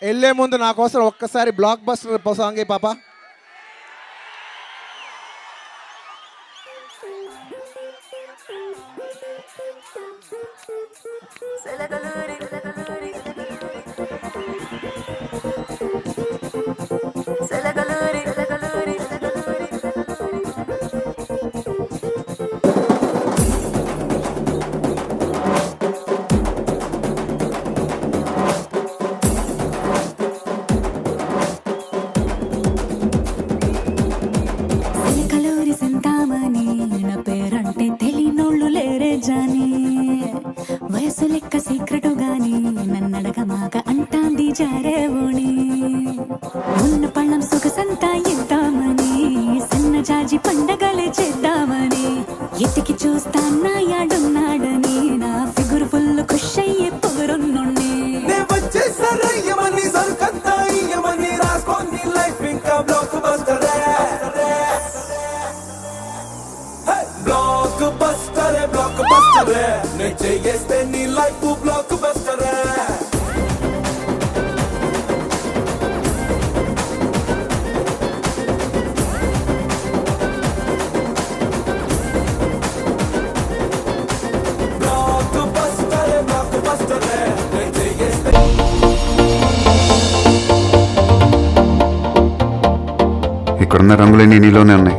వెళ్ళే ముందు నా కోసం ఒక్కసారి బ్లాక్ బస్టర్ సాంగ్ పాప. వయసు లెక్క సీక్రెటు గాని నన్నడగమాక అంటాంది జారేవోని ఉన్న పళ్ళం సొగసంతా ఇద్దామని సన్న జాజి పండగలే చేద్దామని ఎతికి చూస్తాన్నా యాడున్నాడని నా ఫిగురు ఫుల్ ఖుష్ అయ్యే పొగరున్నుండి ఇక్కడున్న రంగులన్నీ నీలోనే ఉన్నాయి.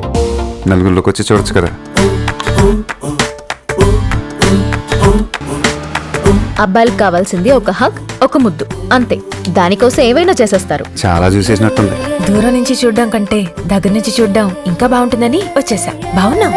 నలుగురిలోకి వచ్చి చూడొచ్చు కదా. అబ్బాయిలకు కావాల్సింది ఒక హగ్, ఒక ముద్దు, అంతే. దానికోసం ఏవైనా చేసేస్తారు. చాలా చూసేసినట్టుంది. దూరం నుంచి చూడడం కంటే దగ్గర నుంచి చూడడం ఇంకా బాగుంటుందని వచ్చేసా. బాగున్నావు.